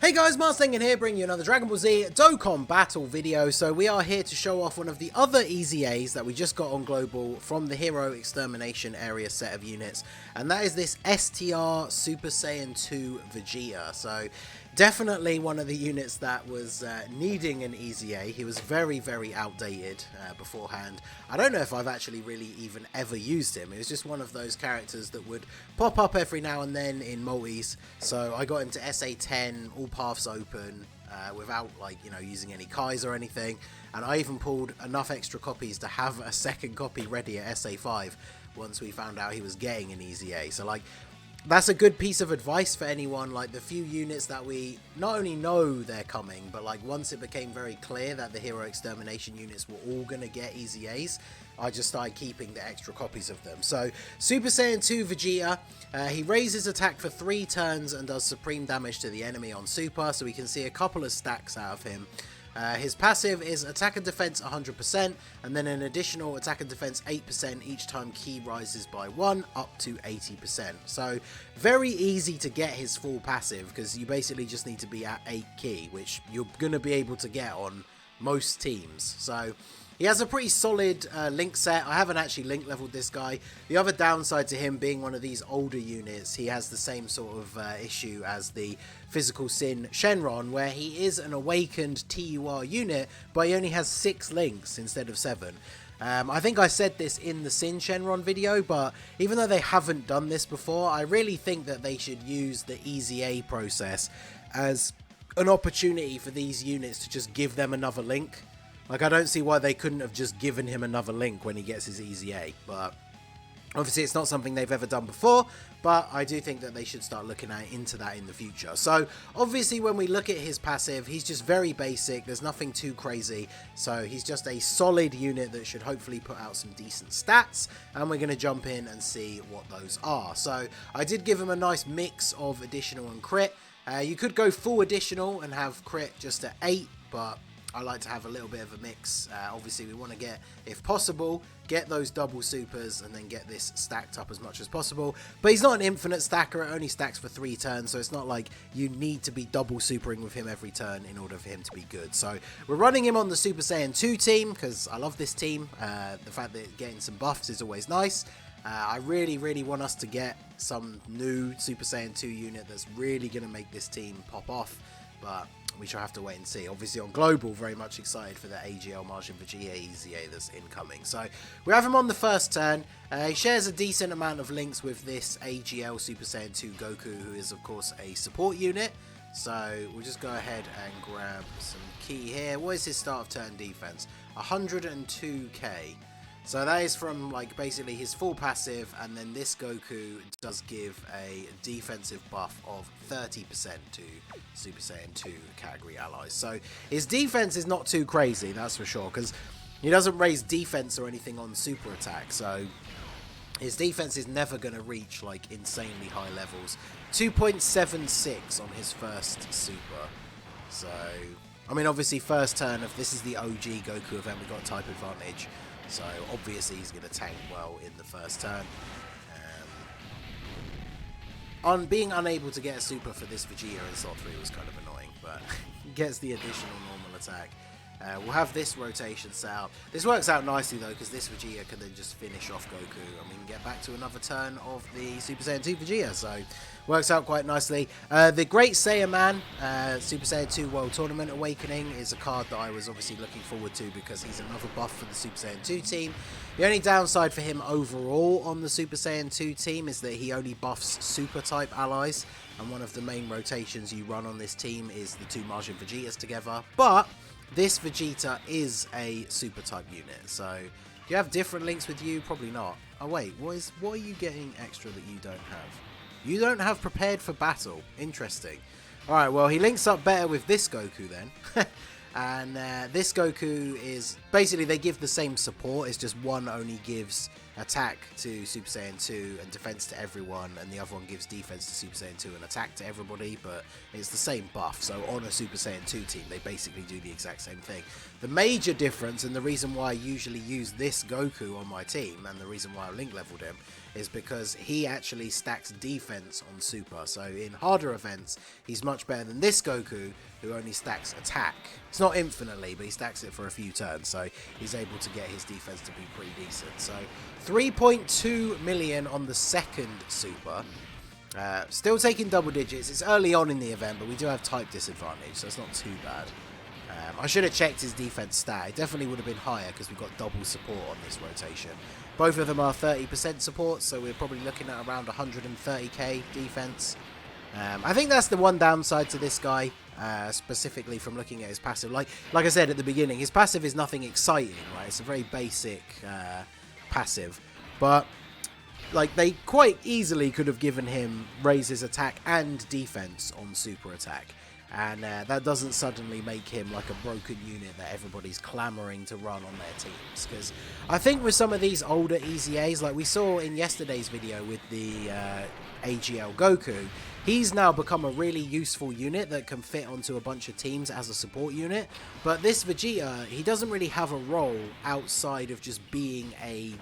Hey guys, Marsling here, bringing you another Dragon Ball Z Dokkan battle video. So we are here to show off one of the other EZAs that we just got on Global from the Hero Extermination Area set of units, and that is this STR Super Saiyan 2 Vegeta. So definitely one of the units that was needing an EZA. He was very, very outdated beforehand. I don't know if I've actually really even ever used him. It was just one of those characters that would pop up every now and then in multis. So I got him to SA10, all paths open, without using any Kais or anything. And I even pulled enough extra copies to have a second copy ready at SA5 once we found out he was getting an EZA. So that's a good piece of advice for anyone. The few units that we not only know they're coming, but once it became very clear that the Hero Extermination units were all going to get EZAs, I just started keeping the extra copies of them. So Super Saiyan 2 Vegeta, he raises attack for 3 turns and does supreme damage to the enemy on Super, so we can see a couple of stacks out of him. His passive is attack and defense 100%, and then an additional attack and defense 8% each time ki rises by 1, up to 80%. So very easy to get his full passive, because you basically just need to be at 8 ki, which you're going to be able to get on most teams. So he has a pretty solid link set. I haven't actually link leveled this guy. The other downside to him being one of these older units, he has the same sort of issue as the Physical Sin Shenron, where he is an awakened TUR unit, but he only has 6 links instead of 7. I think I said this in the Sin Shenron video, but even though they haven't done this before, I really think that they should use the EZA process as an opportunity for these units to just give them another link. I don't see why they couldn't have just given him another link when he gets his EZA, but obviously it's not something they've ever done before, but I do think that they should start looking into that in the future. So obviously when we look at his passive, he's just very basic, there's nothing too crazy, so he's just a solid unit that should hopefully put out some decent stats, and we're going to jump in and see what those are. So I did give him a nice mix of additional and crit. You could go full additional and have crit just at 8, but I like to have a little bit of a mix. Obviously we want to get, if possible, get those double supers and then get this stacked up as much as possible. But he's not an infinite stacker, it only stacks for 3 turns, so it's not like you need to be double supering with him every turn in order for him to be good. So we're running him on the Super Saiyan 2 team, because I love this team. The fact that getting some buffs is always nice. I really, really want us to get some new Super Saiyan 2 unit that's really going to make this team pop off, but we shall have to wait and see. Obviously on Global, very much excited for the AGL Martian Vegeta EZA that's incoming. So we have him on the first turn. He shares a decent amount of links with this AGL Super Saiyan 2 Goku, who is of course a support unit. So we'll just go ahead and grab some ki here. What is his start of turn defense? 102k. So that is from basically his full passive, and then this Goku does give a defensive buff of 30% to Super Saiyan 2 category allies. So his defense is not too crazy, that's for sure, because he doesn't raise defense or anything on super attack, so his defense is never going to reach insanely high levels. 2.76 on his first super. So, I mean, obviously first turn of this is the OG Goku event, we got type advantage. So obviously he's going to tank well in the first turn. On being unable to get a super for this Vegeta in slot 3 was kind of annoying, but he gets the additional normal attack. We'll have this rotation set up. This works out nicely though, because this Vegeta can then just finish off Goku, and we can get back to another turn of the Super Saiyan 2 Vegeta, so works out quite nicely. The Great Saiyan Man, Super Saiyan 2 World Tournament Awakening, is a card that I was obviously looking forward to because he's another buff for the Super Saiyan 2 team. The only downside for him overall on the Super Saiyan 2 team is that he only buffs super type allies, and one of the main rotations you run on this team is the 2 Martian Vegetas together, but this Vegeta is a super type unit, so do you have different links with you? Probably not. Oh wait, what are you getting extra that you don't have? You don't have prepared for battle. Interesting. Alright, well he links up better with this Goku then. And this Goku is basically, they give the same support, it's just one only gives attack to Super Saiyan 2 and defense to everyone, and the other one gives defense to Super Saiyan 2 and attack to everybody, but it's the same buff. So on a Super Saiyan 2 team they basically do the exact same thing. The major difference, and the reason why I usually use this Goku on my team, and the reason why I link leveled him, is because he actually stacks defense on Super. So in harder events, he's much better than this Goku, who only stacks attack. It's not infinitely, but he stacks it for a few turns, so he's able to get his defense to be pretty decent. So 3.2 million on the second Super. Still taking double digits. It's early on in the event, but we do have type disadvantage, so it's not too bad. I should have checked his defense stat. It definitely would have been higher because we've got double support on this rotation. Both of them are 30% support, so we're probably looking at around 130k defense. I think that's the one downside to this guy, specifically from looking at his passive. Like I said at the beginning, his passive is nothing exciting, right? It's a very basic passive, but like they quite easily could have given him raise his attack and defense on super attack. And that doesn't suddenly make him like a broken unit that everybody's clamoring to run on their teams. Because I think with some of these older EZAs, like we saw in yesterday's video with the AGL Goku, he's now become a really useful unit that can fit onto a bunch of teams as a support unit. But this Vegeta, he doesn't really have a role outside of just being a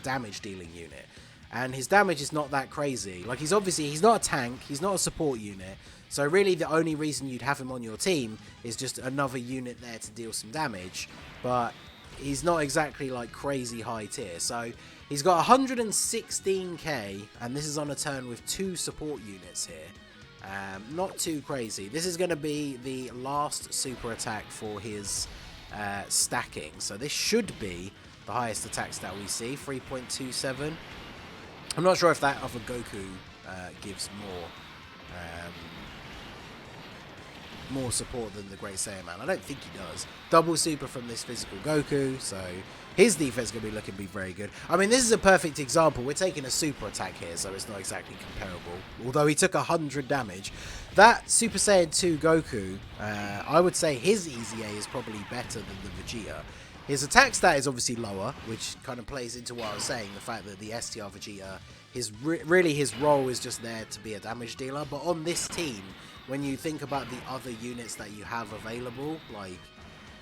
damage dealing unit. And his damage is not that crazy. Like he's not a tank, he's not a support unit. So really the only reason you'd have him on your team is just another unit there to deal some damage. But he's not exactly like crazy high tier. So he's got 116k, and this is on a turn with 2 support units here. Not too crazy. This is going to be the last super attack for his stacking. So this should be the highest attack stat we see, 3.27. I'm not sure if that other Goku gives more support than the Great Saiyaman. I don't think he does. Double super from this physical Goku, so his defense is going to be looking very good. I mean, this is a perfect example. We're taking a super attack here, so it's not exactly comparable. Although he took 100 damage. That Super Saiyan 2 Goku, I would say his EZA is probably better than the Vegeta. His attack stat is obviously lower, which kind of plays into what I was saying, the fact that the STR Vegeta, really his role is just there to be a damage dealer. But on this team, when you think about the other units that you have available, like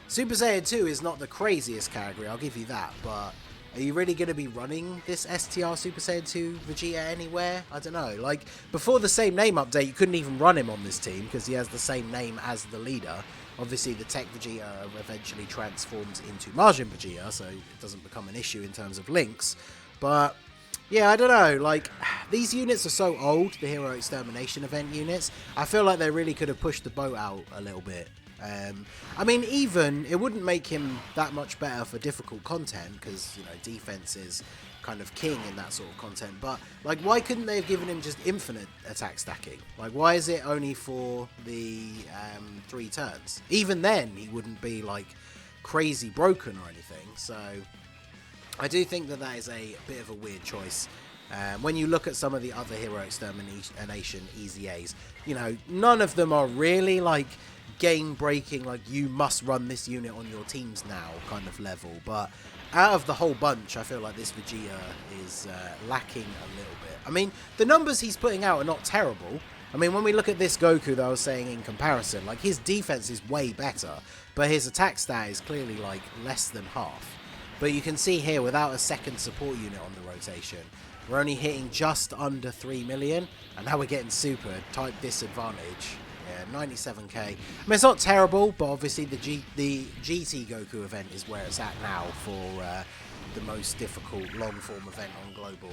Super Saiyan 2 is not the craziest category, I'll give you that, but are you really going to be running this STR Super Saiyan 2 Vegeta anywhere? I don't know. Like, before the same name update, you couldn't even run him on this team because he has the same name as the leader. Obviously, the Tech Vegeta eventually transforms into Majin Vegeta, so it doesn't become an issue in terms of links. But yeah, I don't know, like, these units are so old, the Hero Extermination event units, I feel like they really could have pushed the boat out a little bit. I mean, even, it wouldn't make him that much better for difficult content, because, you know, defense is kind of king in that sort of content, but, like, why couldn't they have given him just infinite attack stacking? Like, why is it only for the 3 turns? Even then, he wouldn't be, like, crazy broken or anything, so I do think that that is a bit of a weird choice. When you look at some of the other Hero Extermination EZAs, you know, none of them are really like game-breaking, like you must run this unit on your teams now kind of level. But out of the whole bunch, I feel like this Vegeta is lacking a little bit. I mean, the numbers he's putting out are not terrible. I mean, when we look at this Goku that I was saying in comparison, like his defense is way better, but his attack stat is clearly like less than half. But you can see here, without a second support unit on the rotation, we're only hitting just under 3 million, and now we're getting super type disadvantage. Yeah, 97k. I mean, it's not terrible, but obviously the GT Goku event is where it's at now for the most difficult long-form event on Global.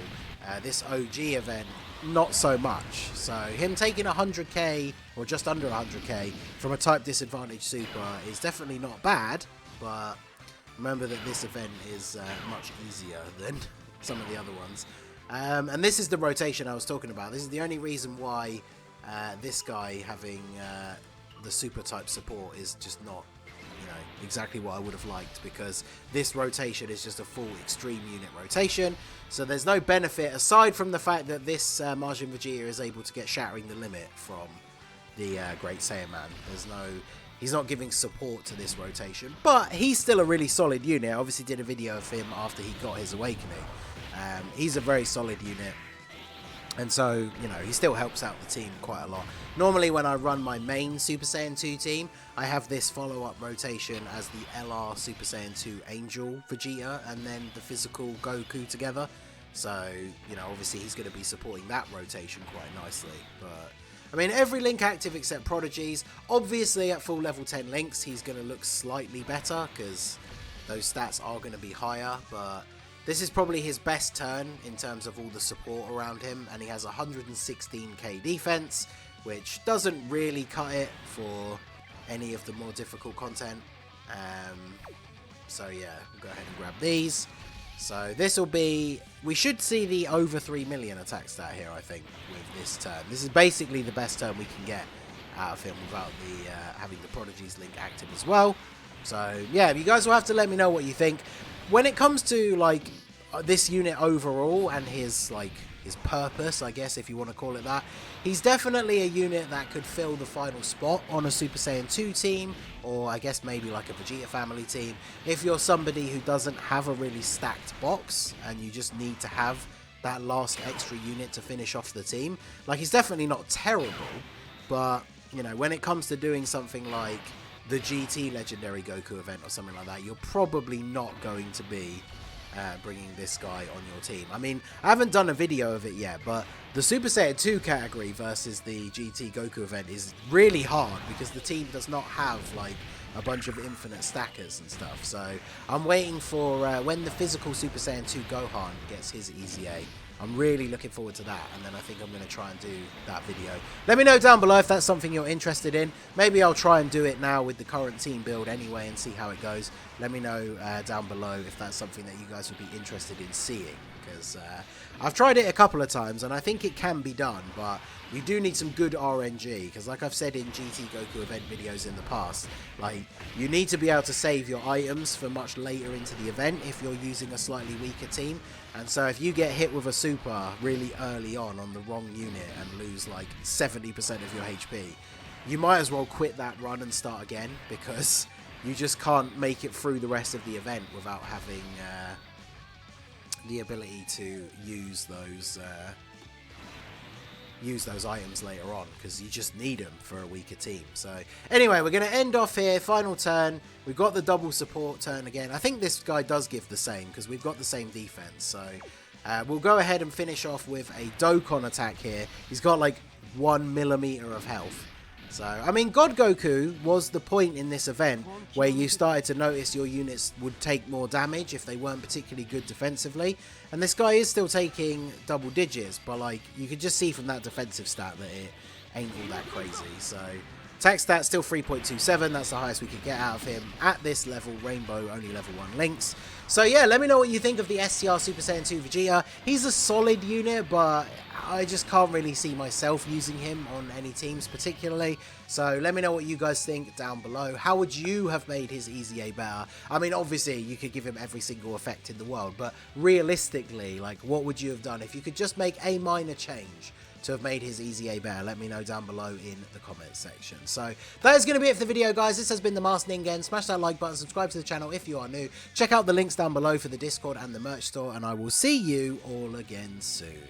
This OG event, not so much. So him taking 100k, or just under 100k, from a type disadvantage super is definitely not bad, but remember that this event is much easier than some of the other ones. And this is the rotation I was talking about. This is the only reason why this guy having the super type support is just not, you know, exactly what I would have liked, because this rotation is just a full extreme unit rotation. So there's no benefit aside from the fact that this Majin Vegeta is able to get Shattering the Limit from the Great Saiyaman. He's not giving support to this rotation, but he's still a really solid unit. I obviously did a video of him after he got his awakening. He's a very solid unit, and so, you know, he still helps out the team quite a lot. Normally when I run my main Super Saiyan 2 team, I have this follow-up rotation as the LR Super Saiyan 2 Angel Vegeta and then the physical Goku together. So, you know, obviously he's going to be supporting that rotation quite nicely. But, I mean, every link active except Prodigy's. Obviously, at full level 10 links, he's going to look slightly better because those stats are going to be higher. But this is probably his best turn in terms of all the support around him. And he has 116k defense, which doesn't really cut it for any of the more difficult content. So yeah, we'll go ahead and grab these. So this will be, we should see the over 3 million attack stat here, I think, with this turn. This is basically the best turn we can get out of him without the having the Prodigy's link active as well. So yeah, you guys will have to let me know what you think. When it comes to like this unit overall and his purpose, I guess, if you want to call it that, he's definitely a unit that could fill the final spot on a Super Saiyan 2 team, or I guess maybe like a Vegeta family team. If you're somebody who doesn't have a really stacked box and you just need to have that last extra unit to finish off the team, like, he's definitely not terrible, but, you know, when it comes to doing something like the GT Legendary Goku event or something like that, you're probably not going to be bringing this guy on your team. I mean, I haven't done a video of it yet, but the Super Saiyan 2 category versus the GT Goku event is really hard because the team does not have like a bunch of infinite stackers and stuff. So I'm waiting for when the physical Super Saiyan 2 Gohan gets his EZA. I'm really looking forward to that, and then I think I'm going to try and do that video. Let me know down below if that's something you're interested in. Maybe I'll try and do it now with the current team build anyway and see how it goes. Let me know down below if that's something that you guys would be interested in seeing, because I've tried it a couple of times and I think it can be done, but you do need some good RNG, because like I've said in GT Goku event videos in the past, like, you need to be able to save your items for much later into the event if you're using a slightly weaker team. And so if you get hit with a super really early on the wrong unit and lose like 70% of your HP, you might as well quit that run and start again, because you just can't make it through the rest of the event without having the ability to use those items later on, because you just need them for a weaker team. So anyway, we're going to end off here. Final turn. We've got the double support turn again. I think this guy does give the same because we've got the same defense. So we'll go ahead and finish off with a Dokkan attack here. He's got like 1 millimeter of health. So, I mean, God Goku was the point in this event where you started to notice your units would take more damage if they weren't particularly good defensively. And this guy is still taking double digits, but like, you could just see from that defensive stat that it ain't all that crazy. So, attack stat still 3.27. That's the highest we could get out of him at this level. Rainbow only level 1 links. So yeah, let me know what you think of the STR Super Saiyan 2 Vegeta. He's a solid unit, but I just can't really see myself using him on any teams particularly. So let me know what you guys think down below. How would you have made his EZA better? I mean, obviously you could give him every single effect in the world, but realistically, like, what would you have done if you could just make a minor change to have made his EZA better? Let me know down below in the comments section. So that is going to be it for the video, guys. This has been the Masked Ningen. Smash that like button, subscribe to the channel if you are new. Check out the links down below for the Discord and the merch store, and I will see you all again soon.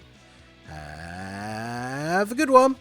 Have a good one.